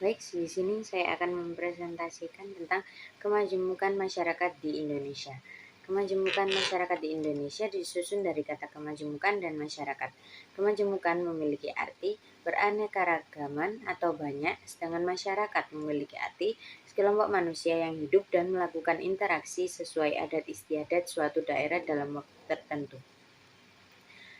Baik, di sini saya akan mempresentasikan tentang kemajemukan masyarakat di Indonesia. Kemajemukan masyarakat di Indonesia disusun dari kata kemajemukan dan masyarakat. Kemajemukan memiliki arti beraneka-ragaman atau banyak, sedangkan masyarakat memiliki arti sekelompok manusia yang hidup dan melakukan interaksi sesuai adat istiadat suatu daerah dalam waktu tertentu.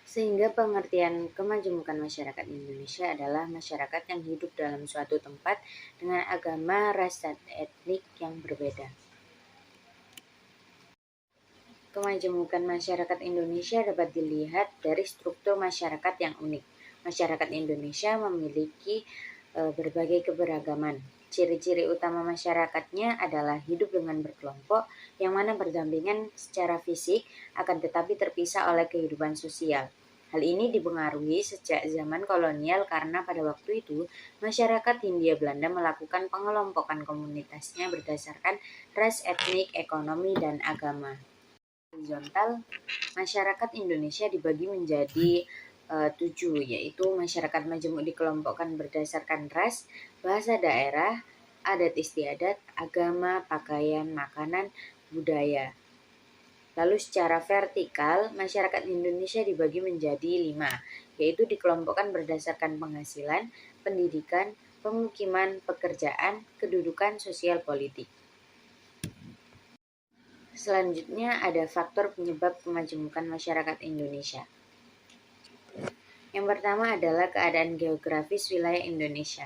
Sehingga pengertian kemajemukan masyarakat Indonesia adalah masyarakat yang hidup dalam suatu tempat dengan agama, ras, dan etnik yang berbeda. Kemajemukan masyarakat Indonesia dapat dilihat dari struktur masyarakat yang unik. Masyarakat Indonesia memiliki berbagai keberagaman. Ciri-ciri utama masyarakatnya adalah hidup dengan berkelompok, yang mana berdampingan secara fisik akan tetapi terpisah oleh kehidupan sosial. Hal ini dipengaruhi sejak zaman kolonial karena pada waktu itu masyarakat Hindia Belanda melakukan pengelompokan komunitasnya berdasarkan ras, etnik, ekonomi, dan agama. Horizontal, masyarakat Indonesia dibagi menjadi 7, yaitu masyarakat majemuk dikelompokkan berdasarkan ras, bahasa daerah, adat istiadat, agama, pakaian, makanan, budaya. Lalu secara vertikal, masyarakat Indonesia dibagi menjadi 5, yaitu dikelompokkan berdasarkan penghasilan, pendidikan, pemukiman, pekerjaan, kedudukan sosial politik. Selanjutnya ada faktor penyebab kemajemukan masyarakat Indonesia. Yang pertama adalah keadaan geografis wilayah Indonesia.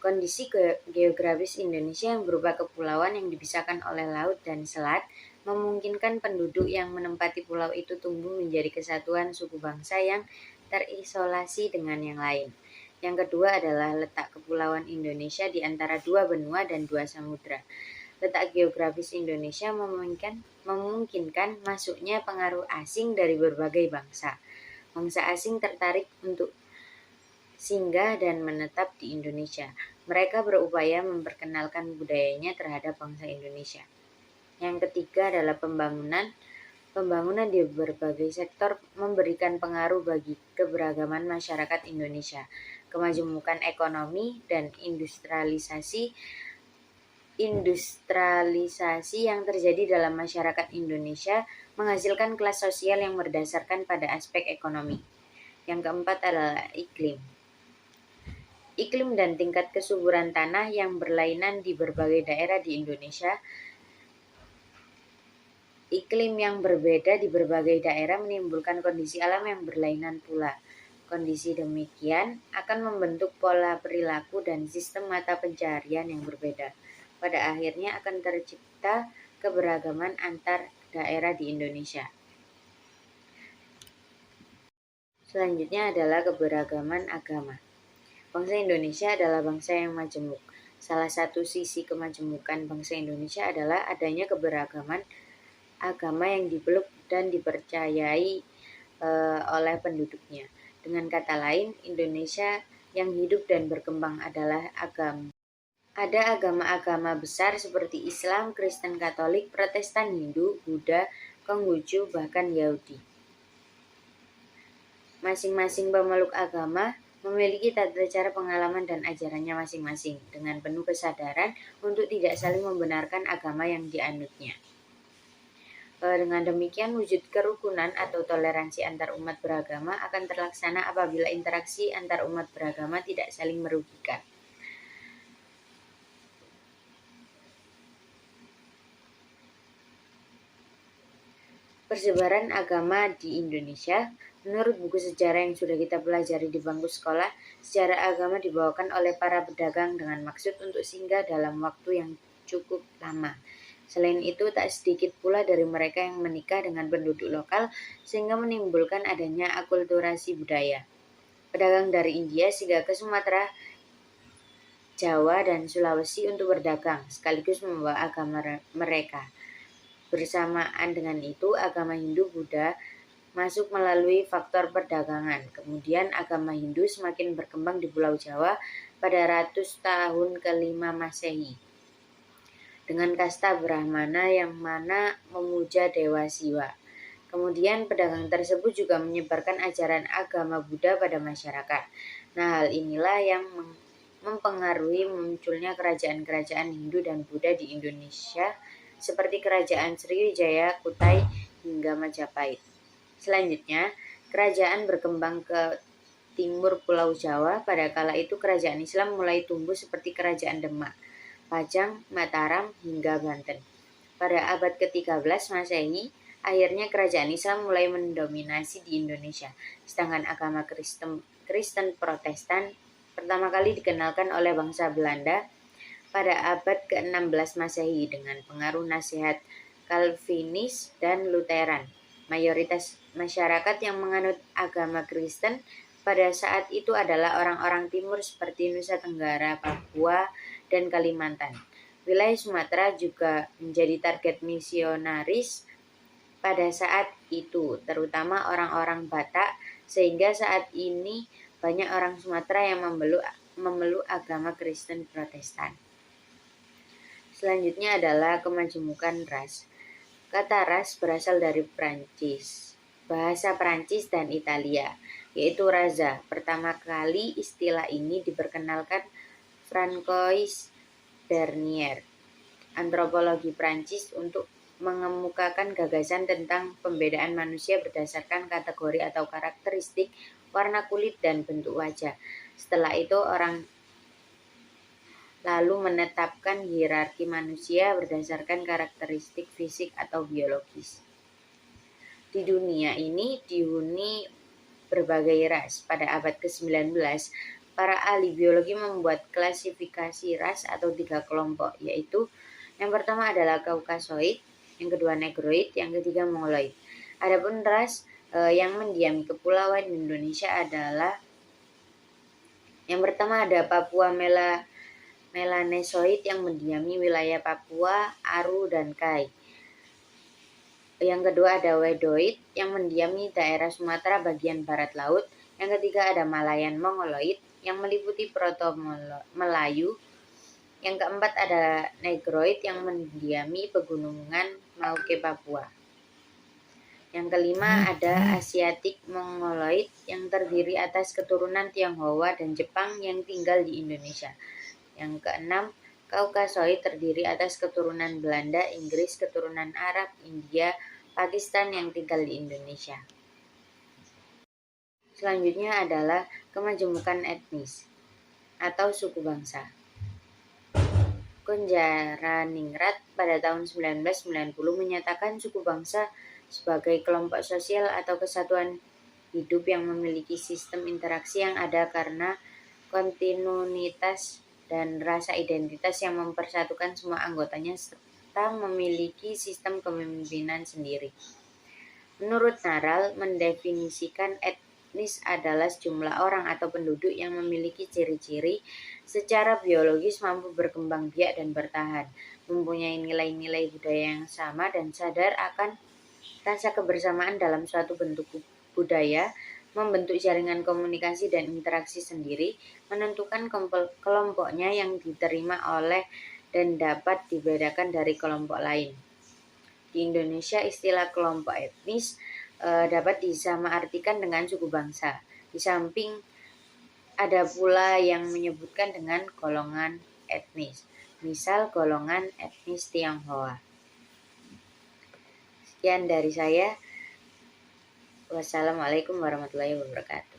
Kondisi geografis Indonesia yang berupa kepulauan yang dipisahkan oleh laut dan selat memungkinkan penduduk yang menempati pulau itu tumbuh menjadi kesatuan suku bangsa yang terisolasi dengan yang lain. Yang kedua adalah letak kepulauan Indonesia di antara 2 benua dan 2 samudra. Letak geografis Indonesia memungkinkan masuknya pengaruh asing dari berbagai bangsa. Bangsa asing tertarik untuk singgah dan menetap di Indonesia. Mereka berupaya memperkenalkan budayanya terhadap bangsa Indonesia. Yang ketiga adalah pembangunan. Pembangunan di berbagai sektor memberikan pengaruh bagi keberagaman masyarakat Indonesia. Kemajemukan ekonomi dan industrialisasi yang terjadi dalam masyarakat Indonesia menghasilkan kelas sosial yang berdasarkan pada aspek ekonomi. Yang keempat adalah iklim. Iklim dan tingkat kesuburan tanah yang berlainan di berbagai daerah di Indonesia. Iklim yang berbeda di berbagai daerah menimbulkan kondisi alam yang berlainan pula. Kondisi demikian akan membentuk pola perilaku dan sistem mata pencaharian yang berbeda. Pada akhirnya akan tercipta keberagaman antar daerah di Indonesia. Selanjutnya adalah keberagaman agama. Bangsa Indonesia adalah bangsa yang majemuk. Salah satu sisi kemajemukan bangsa Indonesia adalah adanya keberagaman agama yang dipeluk dan dipercayai oleh penduduknya. Dengan kata lain, Indonesia yang hidup dan berkembang adalah agama. Ada agama-agama besar seperti Islam, Kristen, Katolik, Protestan, Hindu, Buddha, Konghucu, bahkan Yahudi. Masing-masing pemeluk agama memiliki tata cara pengalaman dan ajarannya masing-masing dengan penuh kesadaran untuk tidak saling membenarkan agama yang dianutnya. Dengan demikian, wujud kerukunan atau toleransi antar umat beragama akan terlaksana apabila interaksi antar umat beragama tidak saling merugikan. Persebaran agama di Indonesia. Menurut buku sejarah yang sudah kita pelajari di bangku sekolah, sejarah agama dibawakan oleh para pedagang dengan maksud untuk singgah dalam waktu yang cukup lama. Selain itu, tak sedikit pula dari mereka yang menikah dengan penduduk lokal sehingga menimbulkan adanya akulturasi budaya. Pedagang dari India singgah ke Sumatera, Jawa, dan Sulawesi untuk berdagang, sekaligus membawa agama mereka. Bersamaan dengan itu, agama Hindu Buddha masuk melalui faktor perdagangan. Kemudian agama Hindu semakin berkembang di Pulau Jawa pada ratus tahun ke-5 Masehi. Dengan kasta Brahmana yang mana memuja Dewa Siwa. Kemudian pedagang tersebut juga menyebarkan ajaran agama Buddha pada masyarakat. Nah, hal inilah yang mempengaruhi munculnya kerajaan-kerajaan Hindu dan Buddha di Indonesia seperti Kerajaan Sriwijaya, Kutai, hingga Majapahit. Selanjutnya, kerajaan berkembang ke timur Pulau Jawa. Pada kala itu kerajaan Islam mulai tumbuh seperti Kerajaan Demak, Pajang, Mataram, hingga Banten. Pada abad ke-13 Masehi, akhirnya kerajaan Islam mulai mendominasi di Indonesia, sedangkan agama Kristen Protestan pertama kali dikenalkan oleh bangsa Belanda pada abad ke-16 Masehi dengan pengaruh nasihat Calvinis dan Lutheran. Mayoritas masyarakat yang menganut agama Kristen pada saat itu adalah orang-orang timur seperti Nusa Tenggara, Papua, dan Kalimantan. Wilayah Sumatera juga menjadi target misionaris pada saat itu, terutama orang-orang Batak, sehingga saat ini banyak orang Sumatera yang memeluk agama Kristen Protestan. Selanjutnya adalah kemajemukan ras. Kata ras berasal dari Prancis, bahasa Prancis dan Italia, yaitu raza. Pertama kali istilah ini diperkenalkan Francois Bernier, antropologi Prancis, untuk mengemukakan gagasan tentang pembedaan manusia berdasarkan kategori atau karakteristik warna kulit dan bentuk wajah. Setelah itu orang lalu menetapkan hierarki manusia berdasarkan karakteristik fisik atau biologis. Di dunia ini dihuni berbagai ras. Pada abad ke-19, para ahli biologi membuat klasifikasi ras atau 3 kelompok, yaitu yang pertama adalah Kaukasoid, yang kedua Negroid, yang ketiga Mongoloid. Adapun ras yang mendiami kepulauan Indonesia adalah yang pertama ada Papua Melanesoid yang mendiami wilayah Papua, Aru, dan Kai. Yang kedua ada Wedoid yang mendiami daerah Sumatera bagian barat laut. Yang ketiga ada Malayan Mongoloid yang meliputi Proto-Melayu. Yang keempat ada Negroid yang mendiami pegunungan Merauke, Papua. Yang kelima ada Asiatic Mongoloid yang terdiri atas keturunan Tionghoa dan Jepang yang tinggal di Indonesia. Yang keenam, Kaukasoid terdiri atas keturunan Belanda, Inggris, keturunan Arab, India, Pakistan yang tinggal di Indonesia. Selanjutnya adalah kemajemukan etnis atau suku bangsa. Konjaraningrat pada tahun 1990 menyatakan suku bangsa sebagai kelompok sosial atau kesatuan hidup yang memiliki sistem interaksi yang ada karena kontinuitas dan rasa identitas yang mempersatukan semua anggotanya serta memiliki sistem kepemimpinan sendiri. Menurut Naral, mendefinisikan etnis adalah sejumlah orang atau penduduk yang memiliki ciri-ciri secara biologis mampu berkembang biak dan bertahan, mempunyai nilai-nilai budaya yang sama dan sadar akan rasa kebersamaan dalam suatu bentuk budaya, membentuk jaringan komunikasi dan interaksi sendiri, menentukan kelompoknya yang diterima oleh dan dapat dibedakan dari kelompok lain. Di Indonesia, istilah kelompok etnis dapat disamaartikan dengan suku bangsa. Di samping ada pula yang menyebutkan dengan golongan etnis, misal golongan etnis Tionghoa. Sekian dari saya. Wassalamualaikum warahmatullahi wabarakatuh.